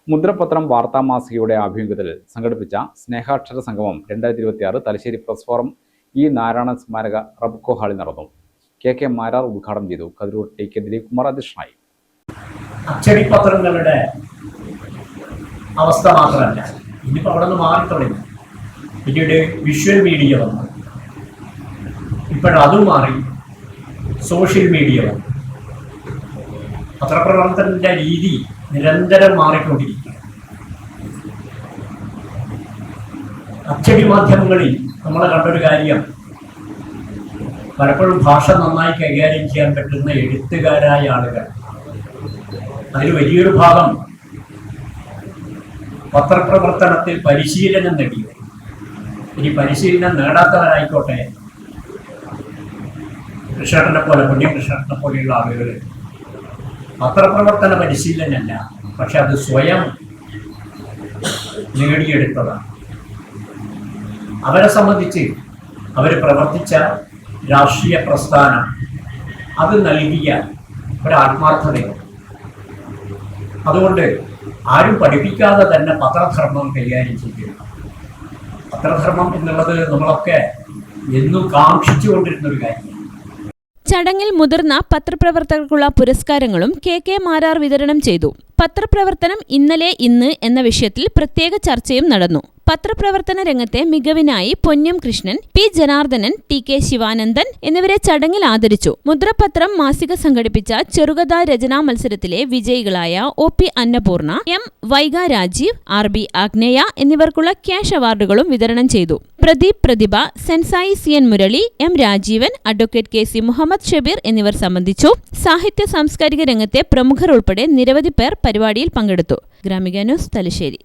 മുദ്രപത്രം വാർത്താമാസികയുടെ ആഭിമുഖ്യത്തിൽ സംഘടിപ്പിച്ച സ്നേഹാക്ഷര സംഗമം 2026 Thalassery press forum E Narayanan സ്മാരക റബ്കോ ഹാളിൽ നടന്നു. കെ മാരാർ ഉദ്ഘാടനം ചെയ്തു. കതിരൂർ ടി.കെ. ദിലീപ് കുമാർ അധ്യക്ഷനായി. അച്ചടിപത്രങ്ങളുടെ അവസ്ഥ മാത്രമല്ല, ഇനിയിപ്പോൾ അവിടെ നിന്ന് മാറി തുടങ്ങി. പിന്നീട് വിഷ്വൽ മീഡിയ വന്നു, ഇപ്പോഴതും മാറി സോഷ്യൽ മീഡിയ വന്നു. പത്രപ്രവർത്തനത്തിൻ്റെ രീതി നിരന്തരം മാറിക്കൊണ്ടിരിക്കുക. അച്ചടി മാധ്യമങ്ങളിൽ നമ്മൾ കണ്ടൊരു കാര്യം, പലപ്പോഴും ഭാഷ നന്നായി കൈകാര്യം ചെയ്യാൻ പറ്റുന്ന എഴുത്തുകാരായ ആളുകൾ, അതിൽ വലിയൊരു ഭാഗം പത്രപ്രവർത്തനത്തിൽ പരിശീലനം നേടിയത്. ഇനി പരിശീലനം നേടാത്തവരായിക്കോട്ടെ, കൃഷ്ണനെ പോലെ, കുഞ്ഞകൃഷ്ണനെ പോലെയുള്ള ആളുകൾ പത്രപ്രവർത്തന പരിശീലനമല്ല, പക്ഷെ അത് സ്വയം നേടിയെടുത്തതാണ്. അവരെ സംബന്ധിച്ച് അവർ പ്രവർത്തിച്ച രാഷ്ട്രീയ പ്രസ്ഥാനം അത് നൽകിയ ഒരാത്മാർത്ഥതയാണ്. അതുകൊണ്ട് ആരും പഠിപ്പിക്കാതെ തന്നെ പത്രധർമ്മം കൈകാര്യം ചെയ്യുക. പത്രധർമ്മം എന്നുള്ളത് നമ്മളൊക്കെ എന്നും കാക്ഷിച്ചുകൊണ്ടിരുന്ന ഒരു കാര്യമാണ്. ചടങ്ങിൽ മുതിർന്ന പത്രപ്രവർത്തകർക്കുള്ള പുരസ്കാരങ്ങളും കെ മാരാർ വിതരണം ചെയ്തു. പത്രപ്രവർത്തനം ഇന്നലെ ഇന്ന് എന്ന വിഷയത്തിൽ പ്രത്യേക ചർച്ചയും നടന്നു. പത്രപ്രവർത്തന രംഗത്തെ മികവിനായി പൊന്നം കൃഷ്ണൻ, പി ജനാർദ്ദനൻ, ടി.കെ. ശിവാനന്ദൻ എന്നിവരെ ചടങ്ങിൽ ആദരിച്ചു. മുദ്രപത്രം മാസിക സംഘടിപ്പിച്ച ചെറുകഥാ രചനാ മത്സരത്തിലെ വിജയികളായ O P. Annapoorna, M. Vaiga Rajeev, R B. Agneya എന്നിവർക്കുള്ള ക്യാഷ് അവാർഡുകളും വിതരണം ചെയ്തു. Pradeep Prathibha, sensei C N. Murali, M. Rajeevan, advocate K C. Muhammad Shabeer എന്നിവർ സംബന്ധിച്ചു. സാഹിത്യ സാംസ്കാരിക രംഗത്തെ പ്രമുഖർ ഉൾപ്പെടെ നിരവധി പേർ പരിപാടിയിൽ പങ്കെടുത്തു. ഗ്രാമിക ന്യൂസ്, തലശ്ശേരി.